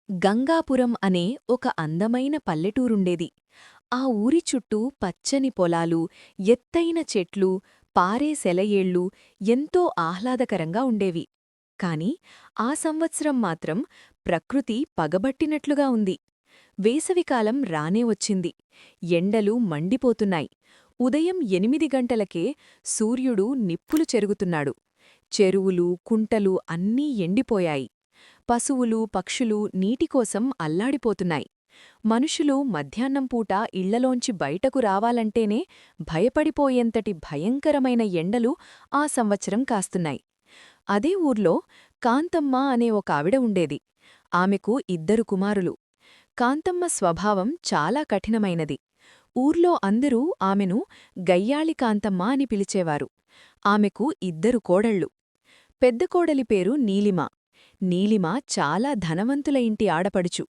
గంగాపురం అనే ఒక అందమైన పల్లెటూరుండేది. ఆ ఊరి చుట్టూ పచ్చని పొలాలు, ఎత్తైన చెట్లు, పారే సెలయేళ్ళు ఎంతో ఆహ్లాదకరంగా ఉండేవి. కాని ఆ సంవత్సరం మాత్రం ప్రకృతి పగబట్టినట్లుగా ఉంది. వేసవికాలం రానే వచ్చింది. ఎండలు మండిపోతున్నాయి. ఉదయం 8 గంటలకే సూర్యుడు నిప్పులు చెరుగుతున్నాడు. చెరువులు, కుంటలు అన్నీ ఎండిపోయాయి. పశువులు, పక్షులు నీటికోసం అల్లాడిపోతున్నాయి. మనుషులు మధ్యాహ్నం పూట ఇళ్లలోంచి బయటకు రావాలంటేనే భయపడిపోయేంతటి భయంకరమైన ఎండలు ఆ సంవత్సరం కాస్తున్నాయి. అదే ఊర్లో కాంతమ్మ అనే ఒక ఆవిడ ఉండేది. ఆమెకు 2 కుమారులు. కాంతమ్మ స్వభావం చాలా కఠినమైనది. ఊర్లో అందరూ ఆమెను గయ్యాళి కాంతమ్మ అని పిలిచేవారు. ఆమెకు 2 కోడళ్ళు. పెద్ద కోడలి పేరు నీలిమ. నీలిమ చాలా ధనవంతుల ఇంటి ఆడపడుచు.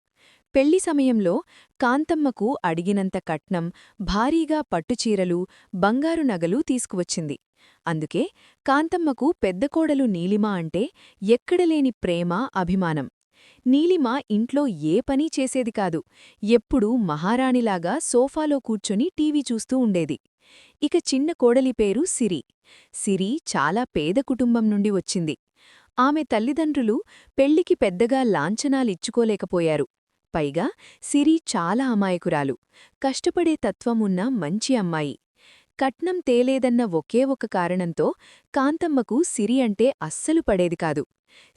పెళ్లి సమయంలో కాంతమ్మకు అడిగినంత కట్నం, భారీగా పట్టుచీరలు, బంగారు నగలు తీసుకువచ్చింది. అందుకే కాంతమ్మకు పెద్ద కోడలు నీలిమ అంటే ఎక్కడలేని ప్రేమ, అభిమానం. నీలిమ ఇంట్లో ఏ పనీ చేసేది కాదు. ఎప్పుడూ మహారాణిలాగా సోఫాలో కూర్చొని టీవీ చూస్తూ ఉండేది. ఇక చిన్న కోడలి పేరు సిరి. సిరి చాలా పేద కుటుంబం నుండి వచ్చింది. ఆమె తల్లిదండ్రులు పెళ్లికి పెద్దగా లాంఛనాలిచ్చుకోలేకపోయారు. పైగా సిరి చాలా అమాయకురాలు, కష్టపడే తత్వమున్న మంచి అమ్మాయి. కట్నం తేలేదన్న ఒకే ఒక కారణంతో కాంతమ్మకు సిరి అంటే అస్సలు పడేది కాదు.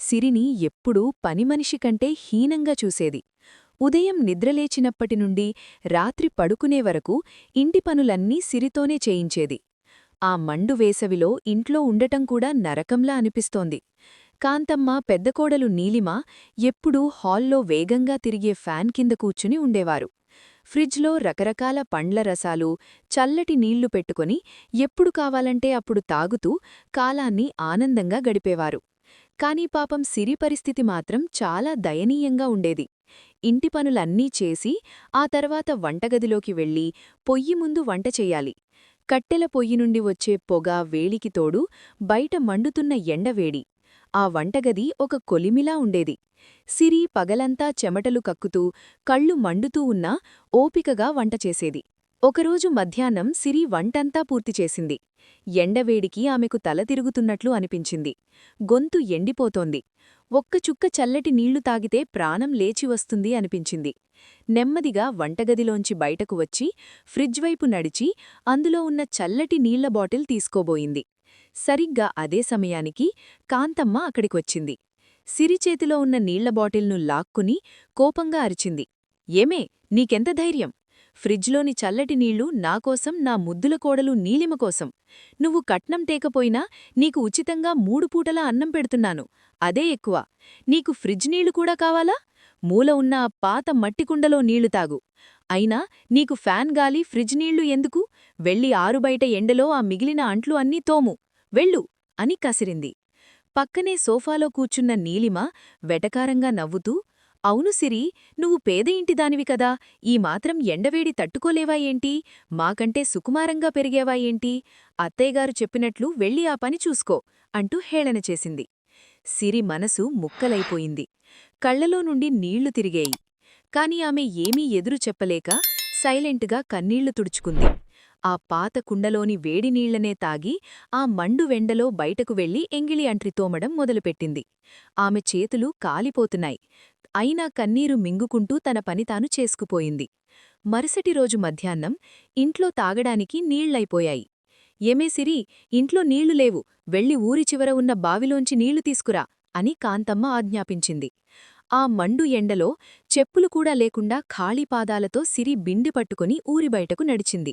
సిరిని ఎప్పుడూ పనిమనిషి కంటే హీనంగా చూసేది. ఉదయం నిద్రలేచినప్పటినుండి రాత్రి పడుకునే వరకు ఇంటి పనులన్నీ సిరితోనే చేయించేది. ఆ మండు వేసవిలో ఇంట్లో ఉండటం కూడా నరకంలా అనిపిస్తోంది. కాంతమ్మ పెద్దకోడలు నీలిమ ఎప్పుడూ హాల్లో వేగంగా తిరిగే ఫ్యాన్ కింద కూర్చుని ఉండేవారు. ఫ్రిడ్జ్లో రకరకాల పండ్ల రసాలు, చల్లటి నీళ్లు పెట్టుకొని ఎప్పుడు కావాలంటే అప్పుడు తాగుతూ కాలాన్ని ఆనందంగా గడిపేవారు. కాని పాపం సిరి పరిస్థితి మాత్రం చాలా దయనీయంగా ఉండేది. ఇంటి పనులన్నీ చేసి ఆ తర్వాత వంటగదిలోకి వెళ్ళి పొయ్యి ముందు వంట చెయ్యాలి. కట్టెల పొయ్యి నుండి వచ్చే పొగ వేడికి తోడు బయట మండుతున్న ఎండవేడి. ఆ వంటగది ఒక కొలిమిలా ఉండేది. సిరి పగలంతా చెమటలు కక్కుతూ, కళ్ళు మండుతూ ఉన్నా ఓపికగా వంట చేసేది. ఒకరోజు మధ్యాహ్నం సిరి వంటంతా పూర్తిచేసింది. ఎండవేడికి ఆమెకు తల తిరుగుతున్నట్లు అనిపించింది. గొంతు ఎండిపోతోంది. ఒక్క చుక్క చల్లటి నీళ్లు తాగితే ప్రాణం లేచి వస్తుంది అనిపించింది. నెమ్మదిగా వంటగదిలోంచి బయటకు వచ్చి ఫ్రిడ్జ్ వైపు నడిచి అందులో ఉన్న చల్లటి నీళ్ల బాటిల్ తీసుకోబోయింది. సరిగ్గా అదే సమయానికి కాంతమ్మ అక్కడికొచ్చింది. సిరి చేతిలో ఉన్న నీళ్ల బాటిల్ను లాక్కుని కోపంగా అరిచింది. ఏమే, నీకెంత ధైర్యం? ఫ్రిడ్జ్లోని చల్లటి నీళ్లు నాకోసం, నా ముద్దుల కోడలు నీలిమ కోసం. నువ్వు కట్నం తేకపోయినా నీకు ఉచితంగా 3 పూటలా అన్నం పెడుతున్నాను. అదే ఎక్కువ. నీకు ఫ్రిడ్జ్ నీళ్లు కూడా కావాలా? మూల ఉన్న ఆ పాత మట్టికుండలో నీళ్లు తాగు. అయినా నీకు ఫ్యాన్ గాలి, ఫ్రిడ్జ్ నీళ్లు ఎందుకు? వెళ్ళి ఆరుబయట ఎండలో ఆ మిగిలిన అంట్లు అన్నీ తోము. వెళ్ళు అని కసిరింది. పక్కనే సోఫాలో కూర్చున్న నీలిమ వెటకారంగా నవ్వుతూ, అవును సిరి, నువ్వు పేద ఇంటిదానివి కదా, ఈ మాత్రం ఎండవేడి తట్టుకోలేవా ఏంటి? మాకంటే సుకుమారంగా పెరిగేవా ఏంటి? అత్తయ్యగారు చెప్పినట్లు వెళ్ళి ఆ పని చూసుకో అంటూ హేళన చేసింది. సిరి మనసు ముక్కలైపోయింది. కళ్లలో నుండి నీళ్లు తిరిగేయి. కాని ఆమె ఏమీ ఎదురు చెప్పలేక సైలెంటుగా కన్నీళ్లు తుడుచుకుంది. ఆ పాత కుండలోని వేడి నీళ్లనే తాగి ఆ మండు వెండలో బయటకు వెళ్లి ఎంగిలి అంట్రి తోమడం మొదలుపెట్టింది. ఆమె చేతులు కాలిపోతున్నాయి. అయినా కన్నీరు మింగుకుంటూ తన పని తాను చేసుకుపోయింది. మరుసటి రోజు మధ్యాహ్నం ఇంట్లో తాగడానికి నీళ్లైపోయాయి. ఏమే సిరి, ఇంట్లో నీళ్లు లేవు, వెళ్ళి ఊరి చివర ఉన్న బావిలోంచి నీళ్లు తీసుకురా అని కాంతమ్మ ఆజ్ఞాపించింది. ఆ మండు ఎండలో చెప్పులు కూడా లేకుండా ఖాళీ పాదాలతో సిరి బిండి పట్టుకుని ఊరి బయటకు నడిచింది.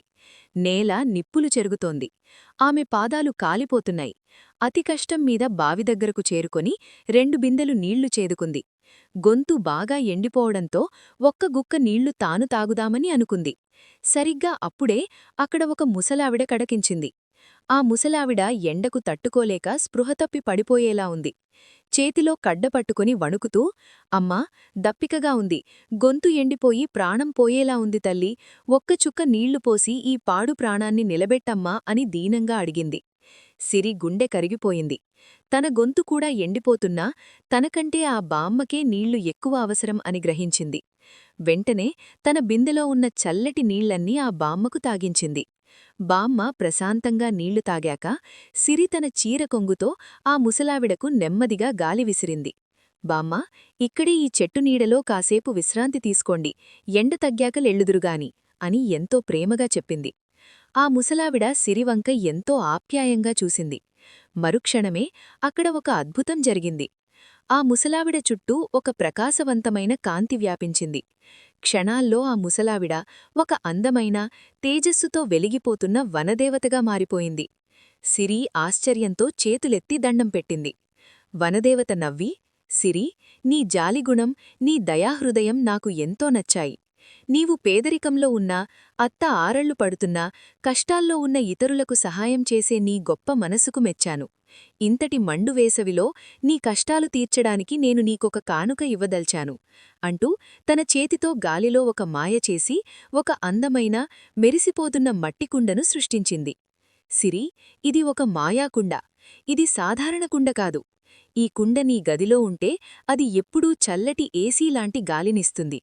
నేల నిప్పులు చెరుగుతోంది. ఆమె పాదాలు కాలిపోతున్నాయి. అతి కష్టం మీద బావి దగ్గరకు చేరుకొని 2 బిందెలు నీళ్లు చేదుకుంది. గొంతు బాగా ఎండిపోవడంతో ఒక్క గుక్క నీళ్లు తాను తాగుదామని అనుకుంది. సరిగ్గా అప్పుడే అక్కడ ఒక ముసలావిడ కడకించింది. ఆ ముసలావిడ ఎండకు తట్టుకోలేక స్పృహతప్పి పడిపోయేలా ఉంది. చేతిలో కడ్డ పట్టుకుని వణుకుతూ, అమ్మా, దప్పికగా ఉంది, గొంతు ఎండిపోయి ప్రాణం పోయేలా ఉంది తల్లి, ఒక్క చుక్క నీళ్లు పోసి ఈ పాడు ప్రాణాన్ని నిలబెట్టమ్మా అని దీనంగా అడిగింది. సిరి గుండె కరిగిపోయింది. తన గొంతు కూడా ఎండిపోతున్నా తనకంటే ఆ బామ్మకే నీళ్లు ఎక్కువ అవసరం అని గ్రహించింది. వెంటనే తన బిందెలో ఉన్న చల్లటి నీళ్లన్నీ ఆ బామ్మకు తాగించింది. బామ్మ ప్రశాంతంగా నీళ్లు తాగాక సిరి తన చీర కొంగుతో ఆ ముసలావిడకు నెమ్మదిగా గాలి విసిరింది. బామ్మా, ఇక్కడే ఈ చెట్టు నీడలో కాసేపు విశ్రాంతి తీసుకోండి, ఎండ తగ్గాక లెళ్ళుదురుగాని అని ఎంతో ప్రేమగా చెప్పింది. ఆ ముసలావిడ సిరివంక ఎంతో ఆప్యాయంగా చూసింది. మరుక్షణమే అక్కడ ఒక అద్భుతం జరిగింది. ఆ ముసలావిడ చుట్టూ ఒక ప్రకాశవంతమైన కాంతి వ్యాపించింది. క్షణాల్లో ఆ ముసలావిడ ఒక అందమైన, తేజస్సుతో వెలిగిపోతున్న వనదేవతగా మారిపోయింది. సిరి ఆశ్చర్యంతో చేతులెత్తి దండం పెట్టింది. వనదేవత నవ్వి, సిరి, నీ జాలిగుణం, నీ దయాహృదయం నాకు ఎంతో నచ్చాయి. నీవు పేదరికంలో ఉన్నా, అత్త ఆరళ్లు పడుతున్నా, కష్టాల్లో ఉన్న ఇతరులకు సహాయం చేసే నీ గొప్ప మనసుకు మెచ్చాను. ఇంతటి మండు వేసవిలో నీ కష్టాలు తీర్చడానికి నేను నీకొక కానుక ఇవ్వదల్చాను అంటూ తన చేతితో గాలిలో ఒక మాయ చేసి ఒక అందమైన, మెరిసిపోతున్న మట్టికుండను సృష్టించింది. సిరి, ఇది ఒక మాయాకుండ. ఇది సాధారణ కుండ కాదు. ఈ కుండ నీ గదిలో ఉంటే అది ఎప్పుడూ చల్లటి ఏసీలాంటి గాలినిస్తుంది.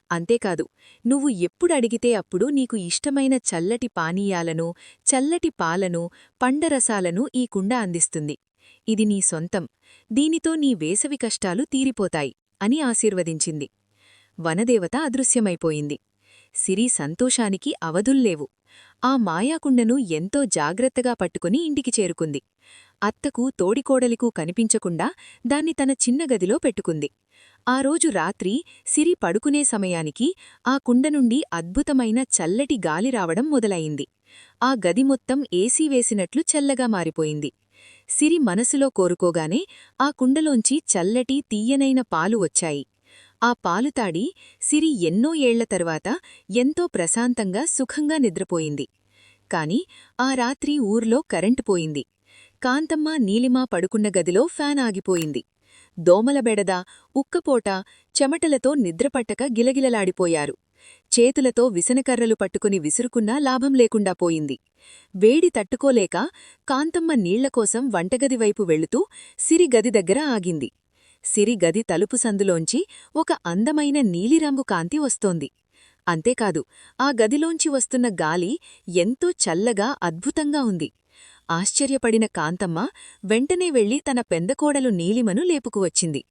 అంతేకాదు, నువ్వు ఎప్పుడడిగితే అప్పుడు నీకు ఇష్టమైన చల్లటి పానీయాలను, చల్లటి పాలను, పండరసాలను ఈ కుండ అందిస్తుంది. ఇది నీ సొంతం. దీనితో నీ వేసవి కష్టాలు తీరిపోతాయి అని ఆశీర్వదించింది. వనదేవత అదృశ్యమైపోయింది. సిరి సంతోషానికి అవధుల్లేవు. ఆ మాయాకుండను ఎంతో జాగ్రత్తగా పట్టుకుని ఇంటికి చేరుకుంది. అత్తకు తోడికోడలికూ కనిపించకుండా దాన్ని తన చిన్న గదిలో పెట్టుకుంది. ఆ రోజు రాత్రి సిరి పడుకునే సమయానికి ఆ కుండ నుండి అద్భుతమైన చల్లటి గాలి రావడం మొదలయింది. ఆ గది మొత్తం ఏసీ వేసినట్లు చల్లగా మారిపోయింది. సిరి మనసులో కోరుకోగానే ఆ కుండలోంచి చల్లటి తీయనైన పాలు వచ్చాయి. ఆ పాలు తాడి సిరి ఎన్నో ఏళ్ల తర్వాత ఎంతో ప్రశాంతంగా సుఖంగా నిద్రపోయింది. కాని ఆ రాత్రి ఊర్లో కరెంటు పోయింది. కాంతమ్మ, నీలిమ పడుకున్న గదిలో ఫ్యాన్ ఆగిపోయింది. దోమల బెడద, ఉక్కపోట, చెమటలతో నిద్రపట్టక గిలగిలలాడిపోయారు. చేతులతో విసనకర్రలు పట్టుకుని విసురుకున్నా లాభం లేకుండా పోయింది. వేడి తట్టుకోలేక కాంతమ్మ నీళ్లకోసం వంటగదివైపు వెళుతూ సిరి గది దగ్గర ఆగింది. సిరి గది తలుపు సందులోంచి ఒక అందమైన నీలిరంగు కాంతి వస్తోంది. అంతేకాదు, ఆ గదిలోంచి వస్తున్న గాలి ఎంతో చల్లగా, అద్భుతంగా ఉంది. ఆశ్చర్యపడిన కాంతమ్మ వెంటనే వెళ్లి తన పెందకోడలు నీలిమను లేపుకువచ్చింది.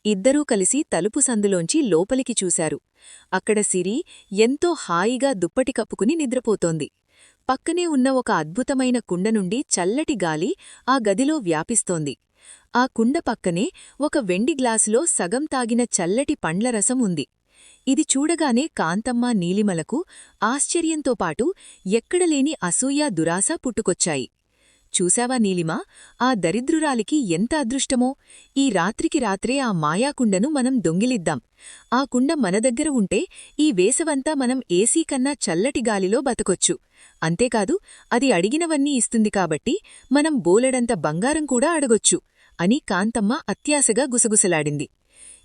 ఇద్దరూ కలిసి తలుపు సందులోంచి లోపలికి చూశారు. అక్కడ సిరి ఎంతో హాయిగా దుప్పటి కప్పుకుని నిద్రపోతోంది. పక్కనే ఉన్న ఒక అద్భుతమైన కుండ నుండి చల్లటి గాలి ఆ గదిలో వ్యాపిస్తోంది. ఆ కుండ పక్కనే ఒక వెండి గ్లాసులో సగం తాగిన చల్లటి పండ్లరసం ఉంది. ఇది చూడగానే కాంతమ్మ, నీలిమలకు ఆశ్చర్యంతోపాటు ఎక్కడలేని అసూయ, దురాశ పుట్టుకొచ్చాయి. చూశావా నీలిమా, ఆ దరిద్రురాలికి ఎంత అదృష్టమో! ఈ రాత్రికి రాత్రే ఆ మాయాకుండను మనం దొంగిలిద్దాం. ఆ కుండ మన దగ్గర ఉంటే ఈ వేసవంతా మనం ఏసీ కన్నా చల్లటి గాలిలో బతకొచ్చు. అంతేకాదు, అది అడిగినవన్నీ ఇస్తుంది కాబట్టి మనం బోలెడంత బంగారం కూడా అడగొచ్చు అని కాంతమ్మ అత్యాశగా గుసగుసలాడింది.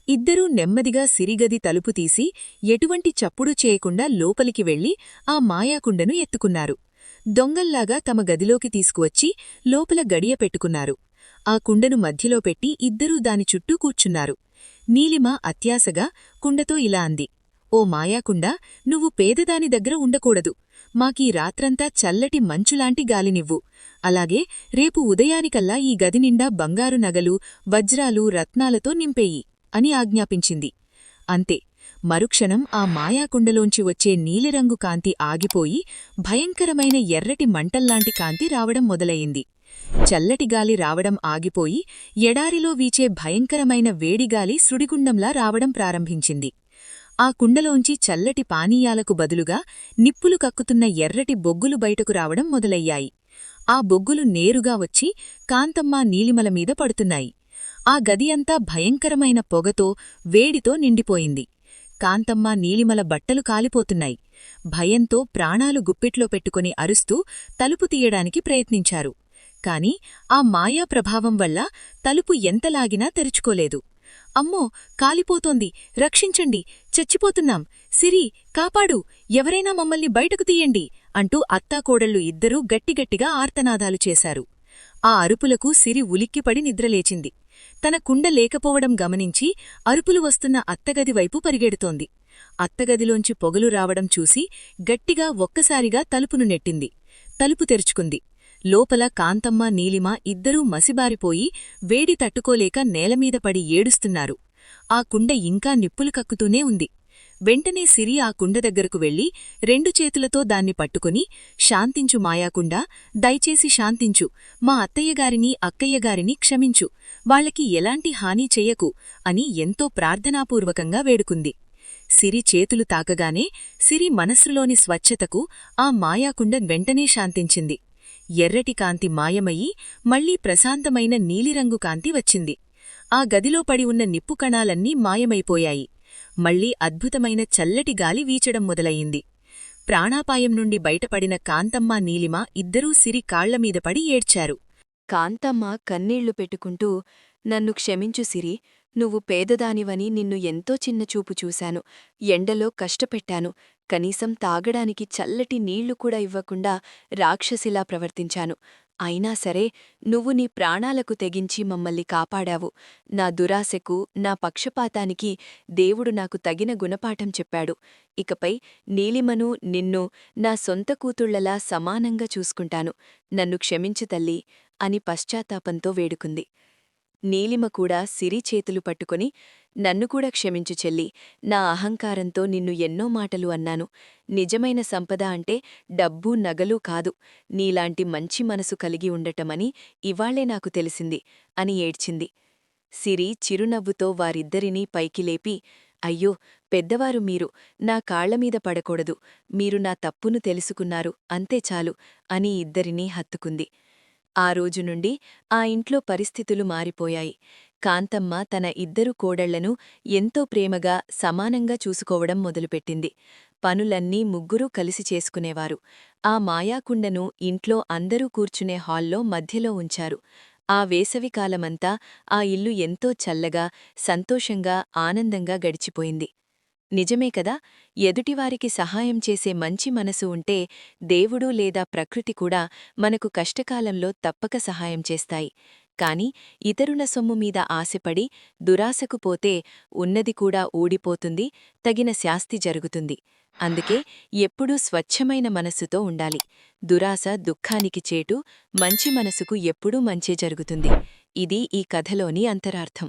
ఇద్దరూ నెమ్మదిగా సిరిగది తలుపు తీసి ఎటువంటి చప్పుడు చేయకుండా లోపలికి వెళ్లి ఆ మాయాకుండను ఎత్తుకున్నారు. దొంగల్లాగా తమ గదిలోకి తీసుకువచ్చి లోపల గడియ పెట్టుకున్నారు. ఆ కుండను మధ్యలో పెట్టి ఇద్దరూ దాని చుట్టూ కూర్చున్నారు. నీలిమ అత్యాశగా కుండతో ఇలా అంది, ఓ మాయాకుండా, నువ్వు పేదదాని దగ్గర ఉండకూడదు. మాకీ రాత్రంతా చల్లటి మంచులాంటి గాలినివ్వు. అలాగే రేపు ఉదయానికల్లా ఈ గదినిండా బంగారు నగలు, వజ్రాలు, రత్నాలతో నింపేయి అని ఆజ్ఞాపించింది. అంతే, మరుక్షణం ఆ మాయాకుండలోంచి వచ్చే నీలిరంగు కాంతి ఆగిపోయి భయంకరమైన ఎర్రటి మంటల్లాంటి కాంతి రావడం మొదలయింది. చల్లటిగాలి రావడం ఆగిపోయి ఎడారిలో వీచే భయంకరమైన వేడిగాలి సుడిగుండంలా రావడం ప్రారంభించింది. ఆ కుండలోంచి చల్లటి పానీయాలకు బదులుగా నిప్పులు కక్కుతున్న ఎర్రటి బొగ్గులు బయటకు రావడం మొదలయ్యాయి. ఆ బొగ్గులు నేరుగా వచ్చి కాంతమ్మ, నీలిమల మీద పడుతున్నాయి. ఆ గది అంతా భయంకరమైన పొగతో, వేడితో నిండిపోయింది. కాంతమ్మ, నీలిమల బట్టలు కాలిపోతున్నాయి. భయంతో ప్రాణాలు గుప్పిట్లో పెట్టుకుని అరుస్తూ తలుపు తీయడానికి ప్రయత్నించారు. కాని ఆ మాయా ప్రభావం వల్ల తలుపు ఎంతలాగినా తెరుచుకోలేదు. అమ్మో, కాలిపోతోంది, రక్షించండి, చచ్చిపోతున్నాం, సిరి, కాపాడు, ఎవరైనా మమ్మల్ని బయటకు తీయండి అంటూ అత్తాకోడళ్లు ఇద్దరూ గట్టిగట్టిగా ఆర్తనాదాలు చేశారు. ఆ అరుపులకు సిరి ఉలిక్కిపడి నిద్రలేచింది. తన కుండ లేకపోవడం గమనించి అరుపులు వస్తున్న అత్తగది వైపు పరిగెడుతోంది. అత్తగదిలోంచి పొగలు రావడం చూసి గట్టిగా ఒక్కసారిగా తలుపును నెట్టింది. తలుపు తెరుచుకుంది. లోపల కాంతమ్మ, నీలిమ ఇద్దరూ మసిబారిపోయి వేడి తట్టుకోలేక నేలమీద పడి ఏడుస్తున్నారు. ఆ కుండ ఇంకా నిప్పులు కక్కుతూనే ఉంది. వెంటనే సిరి ఆ కుండ దగ్గరకు వెళ్లి 2 చేతులతో దాన్ని పట్టుకుని, శాంతించు మాయాకుండా, దయచేసి శాంతించు, మా అత్తయ్యగారిని అక్కయ్యగారిని క్షమించు, వాళ్లకి ఎలాంటి హాని చెయ్యకు అని ఎంతో ప్రార్థనాపూర్వకంగా వేడుకుంది. సిరి చేతులు తాకగానే సిరి మనస్సులోని స్వచ్ఛతకు ఆ మాయాకుండ వెంటనే శాంతించింది. ఎర్రటి కాంతి మాయమయ్యి మళ్లీ ప్రశాంతమైన నీలిరంగు కాంతి వచ్చింది. ఆ గదిలో పడి ఉన్న నిప్పు కణాలన్నీ మాయమైపోయాయి. మళ్లీ అద్భుతమైన చల్లటి గాలి వీచడం మొదలయింది. ప్రాణాపాయం నుండి బయటపడిన కాంతమ్మ, నీలిమ ఇద్దరూ సిరి కాళ్లమీద పడి ఏడ్చారు. కాంతమ్మ కన్నీళ్లు పెట్టుకుంటూ, నన్ను క్షమించు సిరి, నువ్వు పేదదానివని నిన్ను ఎంతో చిన్నచూపు చూశాను. ఎండలో కష్టపెట్టాను. కనీసం తాగడానికి చల్లటి నీళ్లు కూడా ఇవ్వకుండా రాక్షసిలా ప్రవర్తించాను. అయినా సరే నువ్వు నీ ప్రాణాలకు తెగించి మమ్మల్ని కాపాడావు. నా దురాశకు, నా పక్షపాతానికి దేవుడు నాకు తగిన గుణపాఠం చెప్పాడు. ఇకపై నీలిమను, నిన్ను నా సొంత కూతుళ్లలా సమానంగా చూసుకుంటాను. నన్ను క్షమించు తల్లీ అని పశ్చాత్తాపంతో వేడుకుంది. నీలిమ కూడా సిరి చేతులు పట్టుకుని, నన్ను కూడా క్షమించు చెల్లి, నా అహంకారంతో నిన్ను ఎన్నో మాటలు అన్నాను. నిజమైన సంపద అంటే డబ్బూ నగలూ కాదు, నీలాంటి మంచి మనసు కలిగి ఉండటమని ఇవాళ్లే నాకు తెలిసింది అని ఏడ్చింది. సిరి చిరునవ్వుతో వారిద్దరినీ పైకి లేపి, అయ్యో పెద్దవారు మీరు, నా కాళ్లమీద పడకూడదు, మీరు నా తప్పును తెలుసుకున్నారు, అంతే చాలు అని ఇద్దరినీ హత్తుకుంది. ఆ రోజు నుండి ఆ ఇంట్లో పరిస్థితులు మారిపోయాయి. కాంతమ్మ తన ఇద్దరు కోడళ్లను ఎంతో ప్రేమగా, సమానంగా చూసుకోవడం మొదలుపెట్టింది. పనులన్నీ ముగ్గురూ కలిసి చేసుకునేవారు. ఆ మాయాకుండను ఇంట్లో అందరూ కూర్చునే హాల్లో మధ్యలో ఉంచారు. ఆ వేసవికాలమంతా ఆ ఇల్లు ఎంతో చల్లగా, సంతోషంగా, ఆనందంగా గడిచిపోయింది. నిజమే కదా, ఎదుటివారికి సహాయం చేసే మంచి మనసు ఉంటే దేవుడు లేదా ప్రకృతి కూడా మనకు కష్టకాలంలో తప్పక సహాయం చేస్తాయి. కాని ఇతరుల సొమ్ము మీద ఆశపడి దురాశకు పోతే ఉన్నది కూడా ఊడిపోతుంది, తగిన శాస్తి జరుగుతుంది. అందుకే ఎప్పుడూ స్వచ్ఛమైన మనస్సుతో ఉండాలి. దురాశ దుఃఖానికి చేటు, మంచి మనసుకు ఎప్పుడూ మంచే జరుగుతుంది. ఇది ఈ కథలోని అంతరార్థం.